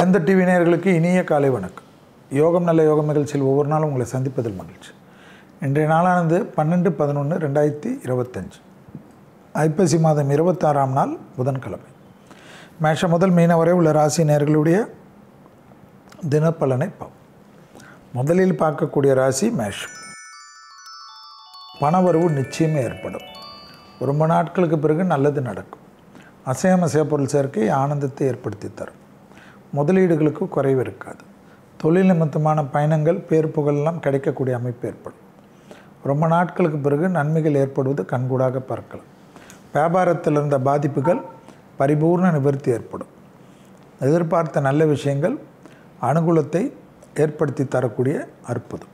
வேந்த TV நேயர்களுக்கு இனிய காலை வணக்கம். யோகம் நல்ல யோகம் நிகழ்ச்சியில் ஒவ்வொரு நாளும் உங்களை சந்திப்பதில் மகிழ்ச்சி. இன்றைய நாளானது 12/11/2025 ஐப்பசி மாதம் 26ஆம் நாள் புதன்கிழமை. மேஷம் முதல் மீன வரை உள்ள ராசி நேயர்களுடைய தினப்பலனை பார்ப்போம். முதலில் பார்க்கக்கூடிய ராசி மேஷம். பணவரவு நிச்சயமே ஏற்படும். ரொம்ப நாட்களுக்கு பிறகு நல்லது நடக்கும். அசைய பொருள் சேர்க்கை ஆனந்தத்தை ஏற்படுத்தி தரும். முதலீடுகளுக்கு குறைவு இருக்காது. தொழில் நிமித்தமான பயணங்கள் பேர் புகழெல்லாம் கிடைக்கக்கூடிய அமைப்பு ஏற்படும். ரொம்ப நாட்களுக்கு பிறகு நன்மைகள் ஏற்படுவது கண்கூடாக பார்க்கலாம். வியாபாரத்தில் இருந்த பாதிப்புகள் பரிபூர்ண நிவர்த்தி ஏற்படும். எதிர்பார்த்த நல்ல விஷயங்கள் அனுகூலத்தை ஏற்படுத்தி தரக்கூடிய அற்புதம்.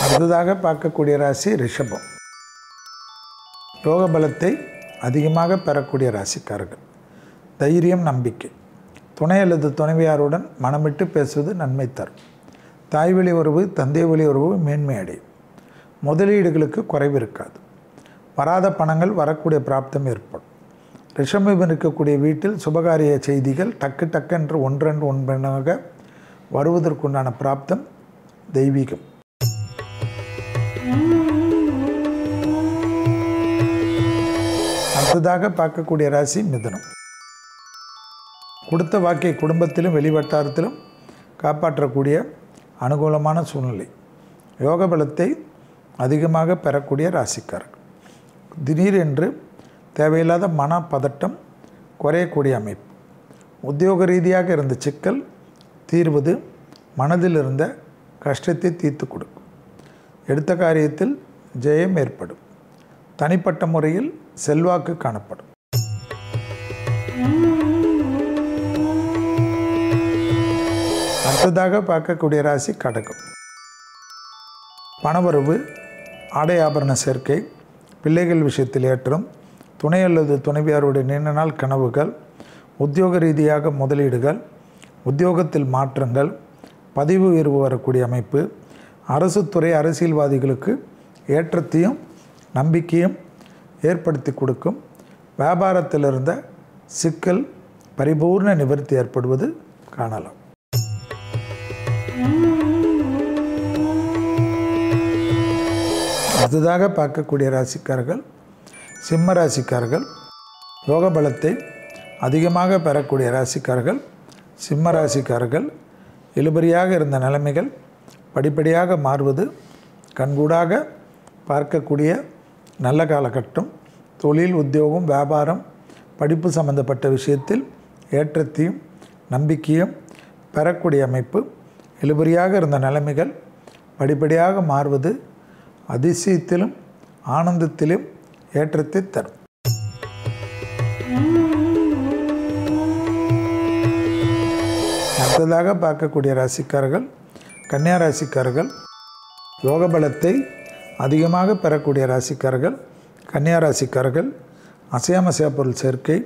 அடுத்ததாக பார்க்கக்கூடிய ராசி ரிஷபம். யோக பலத்தை அதிகமாக பெறக்கூடிய ராசிக்காரர்கள். தைரியம், நம்பிக்கை. துணை அல்லது துணைவியாருடன் மனமிட்டு பேசுவது நன்மை தரும். தாய் வழி உறவு, தந்தை வழி உறவு மேன்மை அடையும். முதலீடுகளுக்கு குறைவு இருக்காது. வராத பணங்கள் வரக்கூடிய பிராப்தம் ஏற்படும். ரிஷபம் இருக்கக்கூடிய வீட்டில் சுபகாரிய செய்திகள் டக்கு ஒன்றென்று வருவதற்குண்டான பிராப்தம் தெய்வீகம். அடுத்ததாக பார்க்கக்கூடிய ராசி மிதுனம். கொடுத்த வாக்கை குடும்பத்திலும் வெளிவட்டாரத்திலும் காப்பாற்றக்கூடிய அனுகூலமான சூழ்நிலை. யோக பலத்தை அதிகமாக பெறக்கூடிய ராசிக்காரர்கள். திடீரென்று தேவையில்லாத மன பதட்டம் குறையக்கூடிய அமைப்பு. உத்தியோக ரீதியாக இருந்த சிக்கல் தீர்வது மனதில் இருந்த கஷ்டத்தை தீர்த்து கொடுக்கும். எடுத்த காரியத்தில் ஜெயம் ஏற்படும். தனிப்பட்ட முறையில் செல்வாக்கு காணப்படும். அடுத்ததாக பார்க்கக்கூடிய ராசி கடகம். பணவரவு, ஆடை ஆபரண சேர்க்கை, பிள்ளைகள் விஷயத்தில் ஏற்றம், துணை அல்லது துணைவியாருடைய நீண்ட நாள் கனவுகள், உத்தியோக ரீதியாக முதலீடுகள், உத்தியோகத்தில் மாற்றங்கள், பதிவு உயர்வு வரக்கூடிய அமைப்பு, அரசு துறை அரசியல்வாதிகளுக்கு ஏற்றத்தையும் நம்பிக்கையும் ஏற்படுத்தி கொடுக்கும். வியாபாரத்தில் இருந்த சிக்கல் பரிபூர்ண நிவர்த்தி ஏற்படுவது காணலாம். அடுத்ததாக பார்க்கக்கூடிய ராசிக்காரர்கள் சிம்ம ராசிக்காரர்கள். யோக பலத்தை அதிகமாக பெறக்கூடிய ராசிக்காரர்கள் சிம்ம ராசிக்காரர்கள். இழுபறியாக இருந்த நிலைமைகள் படிப்படியாக மாறுவது கண்கூடாக பார்க்கக்கூடிய நல்ல காலகட்டம். தொழில், உத்தியோகம், வியாபாரம், படிப்பு சம்பந்தப்பட்ட விஷயத்தில் ஏற்றத்தையும் நம்பிக்கையும் பெறக்கூடிய அமைப்பு. இழுபறியாக இருந்த நிலைமைகள் படிப்படியாக மாறுவது அதிசயத்திலும் ஆனந்தத்திலும் ஏற்றத்தை தரும். அடுத்ததாக பார்க்கக்கூடிய ராசிக்காரர்கள் கன்னியா ராசிக்காரர்கள். யோக பலத்தை அதிகமாக பெறக்கூடிய ராசிக்காரர்கள் கன்னியா ராசிக்காரர்கள். அசைய பொருள் சேர்க்கை,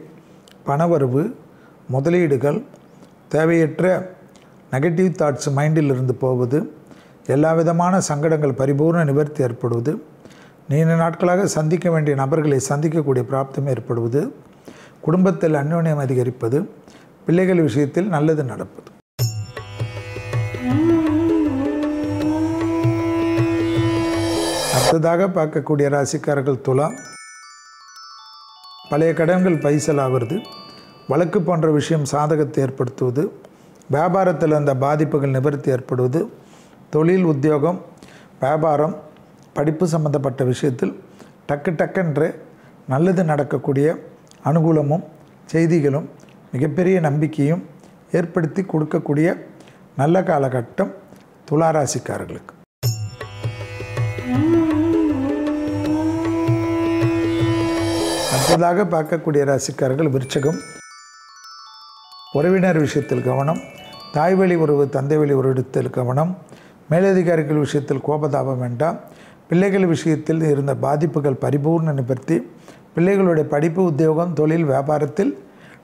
பணவரவு, முதலீடுகள், தேவையற்ற நெகட்டிவ் தாட்ஸ் மைண்டில் இருந்து போவது, எல்லா விதமான சங்கடங்கள் பரிபூர்ண நிவர்த்தி ஏற்படுவது, நீண்ட நாட்களாக சந்திக்க வேண்டிய நபர்களை சந்திக்கக்கூடிய பிராப்தம் ஏற்படுவது, குடும்பத்தில் அந்யோன்யம் அதிகரிப்பது, பிள்ளைகள் விஷயத்தில் நல்லது நடப்பது. அடுத்ததாக பார்க்கக்கூடிய ராசிக்காரர்கள் துலாம். பழைய கடன்கள் பைசலாகிறது. வழக்கு போன்ற விஷயம் சாதகத்தை ஏற்படுத்துவது, வியாபாரத்தில் அந்த பாதிப்புகள் நிவர்த்தி ஏற்படுவது, தொழில், உத்தியோகம், வியாபாரம், படிப்பு சம்பந்தப்பட்ட விஷயத்தில் டக்குன்று நல்லது நடக்கக்கூடிய அனுகூலமும் செய்திகளும் மிகப்பெரிய நம்பிக்கையும் ஏற்படுத்தி கொடுக்கக்கூடிய நல்ல காலகட்டம் துளாராசிக்காரர்களுக்கு. அடுத்ததாக பார்க்கக்கூடிய ராசிக்காரர்கள் விருச்சகம். உறவினர் விஷயத்தில் கவனம். தாய் வழி உறவு, தந்தை வழி உறவிடத்தில் கவனம். மேலதிகாரிகள் விஷயத்தில் கோபதாபம் வேண்டாம். பிள்ளைகள் விஷயத்தில் இருந்த பாதிப்புகள் பரிபூர்ண நிவர்த்தி. பிள்ளைகளுடைய படிப்பு, உத்தியோகம், தொழில், வியாபாரத்தில்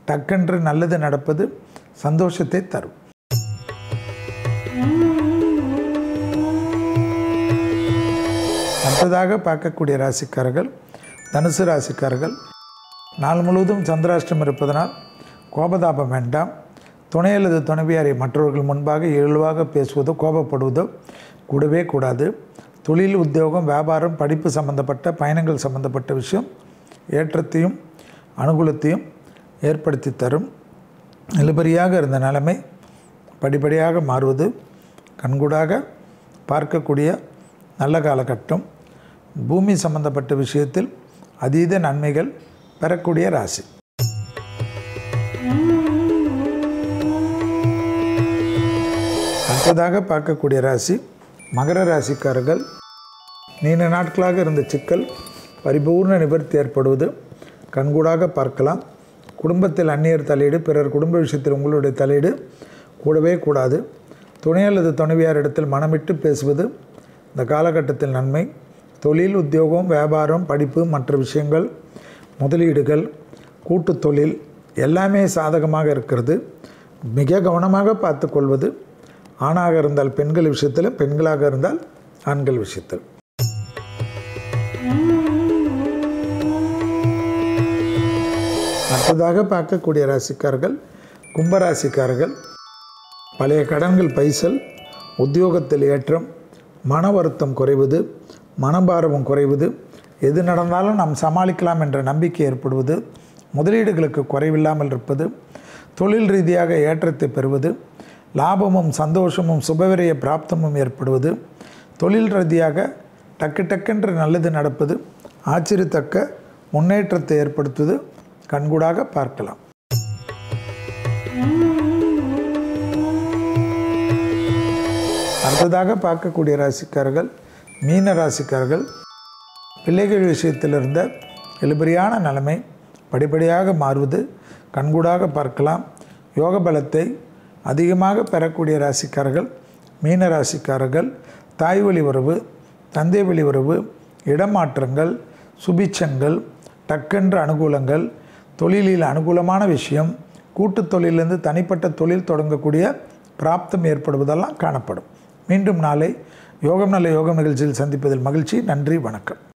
டக்கென்று நல்லது நடப்பது சந்தோஷத்தை தரும். அடுத்ததாக பார்க்கக்கூடிய ராசிக்காரர்கள் தனுசு ராசிக்காரர்கள். நாள் முழுவதும் சந்திராஷ்டம் இருப்பதனால் கோபதாபம் வேண்டாம். துணை அல்லது துணைவியாரை மற்றவர்கள் முன்பாக இழிவாக பேசுவதோ கோபப்படுவதோ கூடவே கூடாது. தொழில், உத்தியோகம், வியாபாரம், படிப்பு சம்பந்தப்பட்ட பயணங்கள் சம்பந்தப்பட்ட விஷயம் ஏற்றத்தையும் அனுகூலத்தையும் ஏற்படுத்தி தரும். இழுபறியாக இருந்த நிலைமை படிப்படியாக மாறுவது கண்கூடாக பார்க்கக்கூடிய நல்ல காலகட்டம். பூமி சம்பந்தப்பட்ட விஷயத்தில் அதீத நன்மைகள் பெறக்கூடிய ராசி. அடுத்ததாக பார்க்கக்கூடிய ராசி மகர ராசிக்காரர்கள். நீண்ட நாட்களாக இருந்த சிக்கல் பரிபூர்ண நிவர்த்தி ஏற்படுவது கண்கூடாக பார்க்கலாம். குடும்பத்தில் அந்நியர் தலையீடு, பிறர் குடும்ப விஷயத்தில் உங்களுடைய தலையீடு கூடவே கூடாது. துணை அல்லது துணைவியாரிடத்தில் மனமிட்டு பேசுவது இந்த காலகட்டத்தில் நன்மை. தொழில், உத்தியோகம், வியாபாரம், படிப்பு, மற்ற விஷயங்கள், முதலீடுகள், கூட்டு தொழில் எல்லாமே சாதகமாக இருக்கிறது. மிக கவனமாக பார்த்து கொள்வது. ஆணாக இருந்தால் பெண்கள் விஷயத்தில், பெண்களாக இருந்தால் ஆண்கள் விஷயத்தில். அடுத்ததாக பார்க்கக்கூடிய ராசிக்காரர்கள் கும்பராசிக்காரர்கள். பழைய கடன்கள் பைசல், உத்தியோகத்தில் ஏற்றம், மன வருத்தம் குறைவது, மனபாரமும் குறைவது, எது நடந்தாலும் நாம் சமாளிக்கலாம் என்ற நம்பிக்கை ஏற்படுவது, முதலீடுகளுக்கு குறைவில்லாமல் இருப்பது, தொழில் ரீதியாக ஏற்றத்தை பெறுவது, லாபமும் சந்தோஷமும் சுபவிரய பிராப்தமும் ஏற்படுவது, தொழில் ரீதியாக டக்கு நல்லது நடப்பது, ஆச்சரியத்தக்க முன்னேற்றத்தை ஏற்படுத்துவது கண்கூடாக பார்க்கலாம். அடுத்ததாக பார்க்கக்கூடிய ராசிக்காரர்கள் மீன ராசிக்காரர்கள். பிள்ளைகள் விஷயத்தில் இருந்த இழுபறியான நிலைமை படிப்படியாக மாறுவது கண்கூடாக பார்க்கலாம். யோக பலத்தை அதிகமாக பெறக்கூடிய ராசிக்காரர்கள் மீன ராசிக்காரர்கள். தாய் வழி உறவு, தந்தை வழி உறவு, இடமாற்றங்கள், சுபிட்சங்கள், டக்கென்ற அனுகூலங்கள், தொழிலில் அனுகூலமான விஷயம், கூட்டு தொழிலிருந்து தனிப்பட்ட தொழில் தொடங்கக்கூடிய பிராப்தம் ஏற்படுவதெல்லாம் காணப்படும். மீண்டும் நாளை யோகம் நல்ல யோகம் நிகழ்ச்சியில் சந்திப்பதில் மகிழ்ச்சி. நன்றி, வணக்கம்.